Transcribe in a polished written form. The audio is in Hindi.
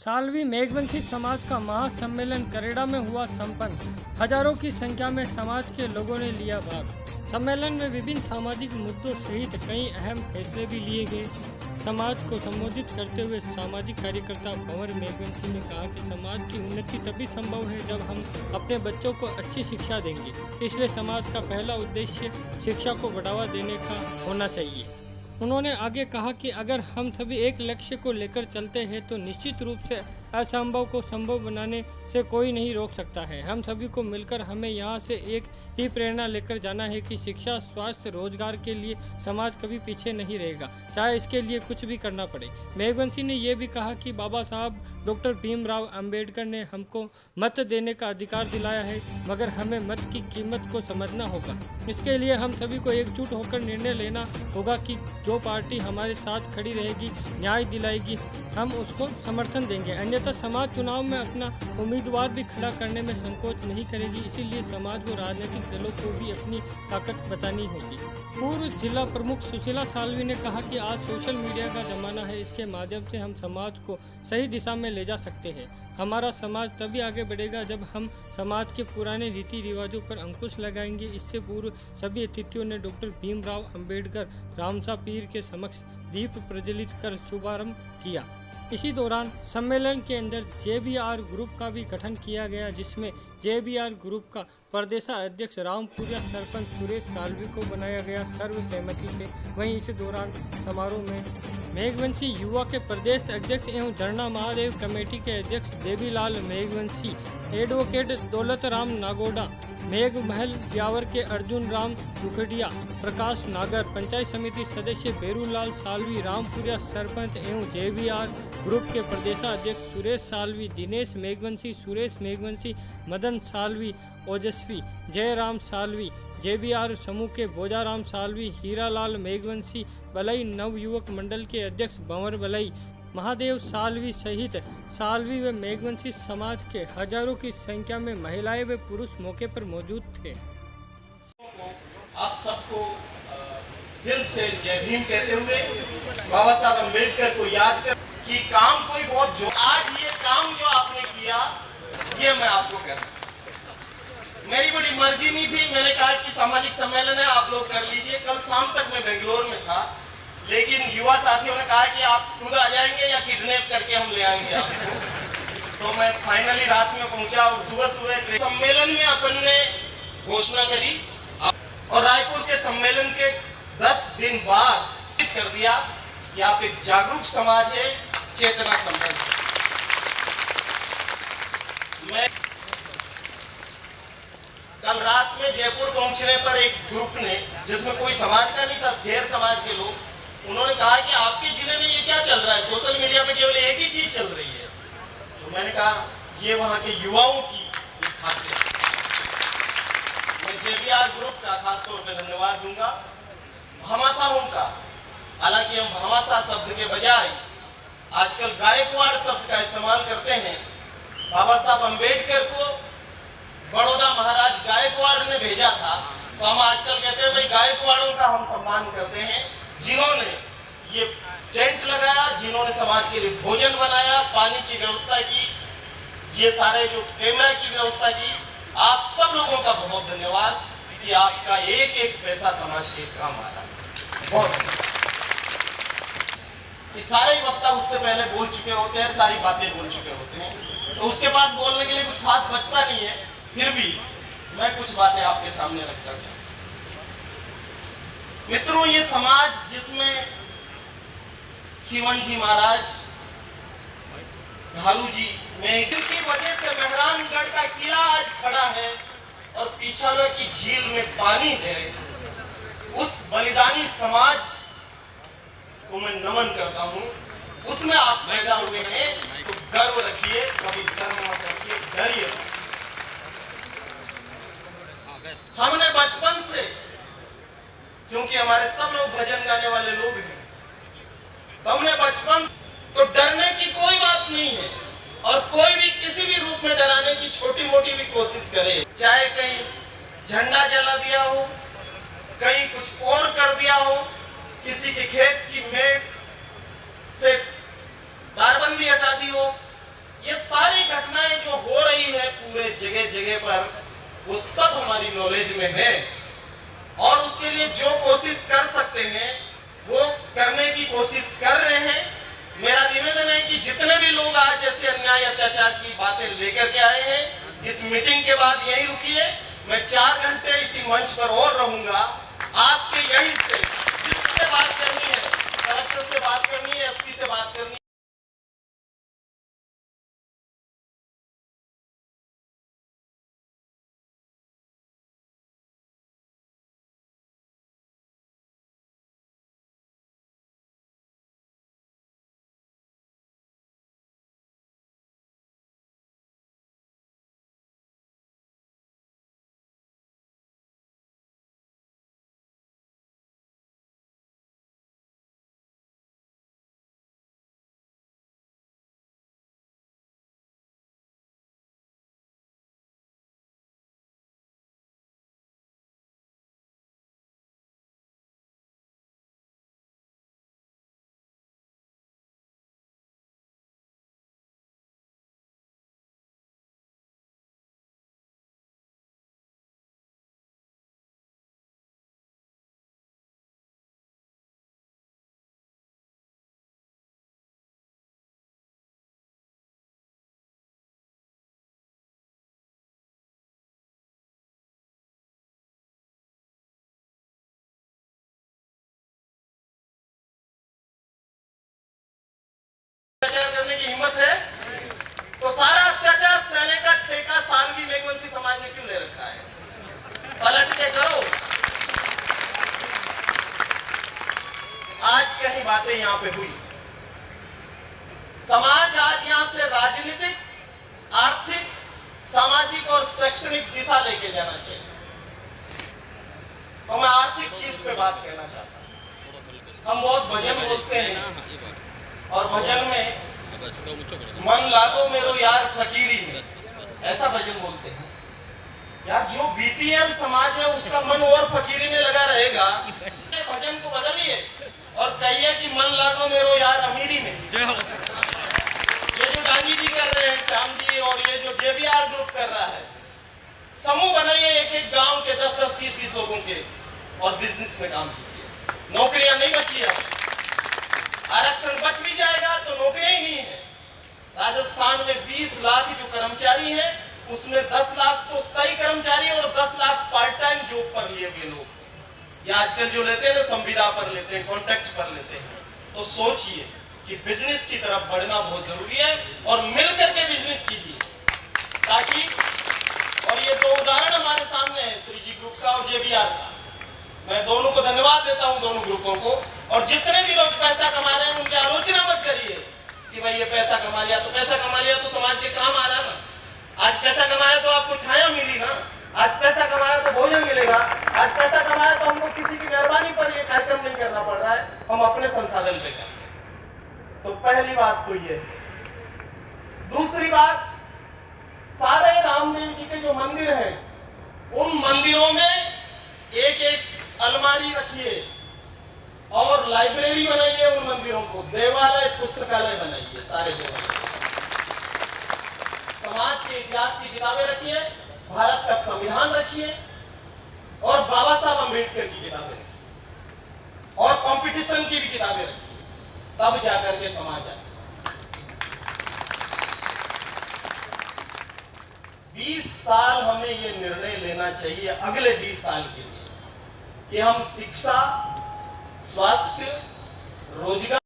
साल्वी मेघवंशी समाज का महासम्मेलन करेड़ा में हुआ संपन्न। हजारों की संख्या में समाज के लोगों ने लिया भाग। सम्मेलन में विभिन्न सामाजिक मुद्दों सहित कई अहम फैसले भी लिए गए। समाज को संबोधित करते हुए सामाजिक कार्यकर्ता भंवर मेघवंशी ने कहा कि समाज की उन्नति तभी संभव है जब हम अपने बच्चों को अच्छी शिक्षा देंगे। इसलिए समाज का पहला उद्देश्य शिक्षा को बढ़ावा देने का होना चाहिए। उन्होंने आगे कहा कि अगर हम सभी एक लक्ष्य को लेकर चलते हैं तो निश्चित रूप से असंभव को संभव बनाने से कोई नहीं रोक सकता है। हम सभी को मिलकर हमें यहाँ से एक ही प्रेरणा लेकर जाना है कि शिक्षा, स्वास्थ्य, रोजगार के लिए समाज कभी पीछे नहीं रहेगा, चाहे इसके लिए कुछ भी करना पड़े। मेघवंशी ने यह भी कहा कि बाबा साहब डॉक्टर भीमराव अंबेडकर ने हमको मत देने का अधिकार दिलाया है, मगर हमें मत की कीमत को समझना होगा। इसके लिए हम सभी को एकजुट होकर निर्णय लेना होगा कि जो पार्टी हमारे साथ खड़ी रहेगी, न्याय दिलाएगी, हम उसको समर्थन देंगे। अन्यथा समाज चुनाव में अपना उम्मीदवार भी खड़ा करने में संकोच नहीं करेगी। इसीलिए समाज को राजनीतिक दलों को भी अपनी ताकत बतानी होगी। पूर्व जिला प्रमुख सुशीला साल्वी ने कहा कि आज सोशल मीडिया का जमाना है। इसके माध्यम से हम समाज को सही दिशा में ले जा सकते हैं। हमारा समाज तभी आगे बढ़ेगा जब हम समाज के पुराने रीति रिवाजों पर अंकुश लगाएंगे। इससे पूर्व सभी अतिथियों ने डॉक्टर भीमराव अंबेडकर रामसा पीर के समक्ष दीप प्रज्वलित कर शुभारंभ किया। इसी दौरान सम्मेलन के अंदर JBR ग्रुप का भी गठन किया गया, जिसमें JBR ग्रुप का प्रदेशा अध्यक्ष रामपुरिया सरपंच सुरेश साल्वी को बनाया गया सर्वसहमति से। वहीं इस दौरान समारोह में मेघवंशी युवा के प्रदेश अध्यक्ष एवं झरना महादेव कमेटी के अध्यक्ष देवीलाल मेघवंशी, एडवोकेट दौलत राम नागोडा, मेघ महल ब्यावर के अर्जुन राम दुखड़िया, प्रकाश नागर, पंचायत समिति सदस्य बेरूलाल साल्वी, रामपुरिया सरपंच एवं JBR ग्रुप के प्रदेशाध्यक्ष सुरेश साल्वी, दिनेश मेघवंशी, सुरेश मेघवंशी, मदन साल्वी, ओजस्वी, जयराम साल्वी, JBR समूह के भोजाराम साल्वी, हीरालाल मेघवंशी, बलई नवयुवक मंडल के अध्यक्ष भंवर बलई, महादेव साल्वी सहित साल्वी व मेघवंशी समाज के हजारों की संख्या में महिलाएं व पुरुष मौके पर मौजूद थे। आप सबको दिल से जय भीम कहते हुए बाबा साहब अम्बेडकर को याद कर कि काम कोई बहुत जो आज ये काम जो आपने किया ये मैं आपको कह सकता। मेरी बड़ी मर्जी नहीं थी, मैंने कहा कि सामाजिक सम्मेलन है, आप लोग कर लीजिए। कल शाम तक मैं बेंगलोर में था, लेकिन युवा साथियों ने कहा कि आप खुद आ जाएंगे या किडनैप करके हम ले आएंगे आपको। तो मैं फाइनली रात में पहुंचा और सुबह सम्मेलन में अपन ने घोषणा करी और रायपुर के सम्मेलन के 10 दिन बाद कर दिया कि आप एक जागरूक समाज है, चेतना संपन्न। मैं कल रात में जयपुर पहुंचने पर एक ग्रुप ने, जिसमें कोई समाज का नहीं था, गैर समाज के लोग, उन्होंने कहा कि आपके जिले में ये क्या चल रहा है, सोशल मीडिया पे केवल एक ही चीज चल रही है। तो मैंने कहा ये वहां के युवाओं की एक खासियत। मैं JBR ग्रुप का खासतौर पर धन्यवाद दूंगा, भामाशाहों का। हालांकि हम भामाशाह शब्द के बजाय आजकल गायकवाड़ शब्द का इस्तेमाल करते हैं। बाबा साहब अम्बेडकर को बड़ौदा महाराज गायकवाड़ ने भेजा था, तो हम आजकल कहते हैं भाई गायकवाड़ों का हम सम्मान करते हैं, जिन्होंने ये टेंट लगाया, जिन्होंने समाज के लिए भोजन बनाया, पानी की व्यवस्था की, ये सारे जो कैमरा की व्यवस्था की। आप सब लोगों का बहुत धन्यवाद कि आपका एक एक पैसा समाज के काम आ रहा है। बहुत कि सारे वक्ता उससे पहले बोल चुके होते हैं, सारी बातें बोल चुके होते हैं, तो उसके पास बोलने के लिए कुछ खास बचता नहीं है। फिर भी मैं कुछ बातें आपके सामने रखता हूं। मित्रों, ये समाज जिसमें खीवन जी महाराज, धारू जी में की वजह से मेहरानगढ़ का किला आज खड़ा है और पिछाड़ा की झील में पानी है, उस बलिदानी समाज को मैं नमन करता हूं। उसमें आप पैदा हुए हैं तो गर्व रखिए, कभी शर्म मत रखिए, डरिए। हमने बचपन से, क्योंकि हमारे सब लोग भजन गाने वाले लोग हैं, तो हमने बचपन तो डरने की कोई बात नहीं है। और कोई भी किसी भी रूप में डराने की छोटी मोटी भी कोशिश करे, चाहे कहीं झंडा जला दिया हो, कहीं कुछ और कर दिया हो, किसी के खेत की मेड़ से तारबंदी हटा दी हो, ये सारी घटनाएं जो हो रही है पूरे जगह जगह पर, वो सब हमारी नॉलेज में है और उसके लिए जो कोशिश कर सकते हैं वो करने की कोशिश कर रहे हैं। मेरा निवेदन है कि जितने भी लोग आज ऐसे अन्याय अत्याचार की बातें लेकर के आए हैं, इस मीटिंग के बाद यहीं रुकिए। मैं 4 घंटे इसी मंच पर और रहूंगा। आपके यहीं से जिससे बात करनी है, कलेक्टर से बात करनी है, एसपी से बात करनी है, करने की हिम्मत है तो सारा अत्याचार सहने का ठेका सालवी मेघवंशी समाज ने क्यों ले रखा है? पलट के करो। आज कहीं बातें यहां पे हुई, समाज आज यहां से राजनीतिक, आर्थिक, सामाजिक और शैक्षणिक दिशा लेके जाना चाहिए। तो मैं आर्थिक चीज पे बात कहना चाहता हूं। हम बहुत भजन बोलते हैं और भजन में मन लागो मेरो यार फकीरी में, ऐसा भजन बोलते हैं। यार जो बीपीएल समाज है उसका मन और फकीरी में लगा रहेगा। भजन को बदलिए और कहिए कि मन लागो मेरो यार अमीरी में। ये जो गांधी जी कर रहे हैं, श्याम जी, और ये जो जेबीआर ग्रुप कर रहा है, समूह बनाइए एक एक गांव के 10-10, 20-20 लोगों के और बिजनेस में काम कीजिए। नौकरियां नहीं बची है, आरक्षण बच भी जाएगा तो नौकरियां ही नहीं है। राजस्थान में 20 लाख जो कर्मचारी हैं उसमें 10 लाख तो स्थायी कर्मचारी और 10 लाख पार्ट टाइम जॉब पर लिए हुए लोग। ये आजकल जो लेते हैं ना, संविदा पर लेते हैं, कॉन्ट्रैक्ट पर लेते हैं। तो सोचिए कि बिजनेस की तरफ बढ़ना बहुत जरूरी है और मिलकर के बिजनेस कीजिए ताकि, और ये 2 उदाहरण हमारे सामने है, श्रीजी ग्रुप का और जेबीआर का। मैं दोनों को धन्यवाद देता हूं, दोनों ग्रुपों को। और जितने भी लोग पैसा कमा रहे हैं उनकी आलोचना मत करिए कि भाई ये पैसा कमा लिया तो पैसा कमा लिया तो समाज के काम आ रहा है ना। आज पैसा कमाया तो आपको छाया मिली ना, आज पैसा कमाया तो भोजन मिलेगा, आज पैसा कमाया तो हमको किसी की मेहरबानी पर ये कार्यक्रम नहीं करना पड़ रहा है, हम अपने संसाधन पे कर। तो पहली बात तो ये। दूसरी बात, सारे रामदेव जी के जो मंदिर हैं उन मंदिरों में एक एक अलमारी रखिए और लाइब्रेरी बनाइए। उन मंदिरों को देवालय, पुस्तकालय बनाइए, सारे देवालय। समाज के इतिहास की किताबें रखिए, भारत का संविधान रखिए और बाबा साहब अम्बेडकर की किताबें रखिए और कंपटीशन की भी किताबें रखिए, तब जाकर के समाज आए। 20 साल हमें ये निर्णय लेना चाहिए अगले 20 साल के लिए कि हम शिक्षा, स्वास्थ्य, रोजगार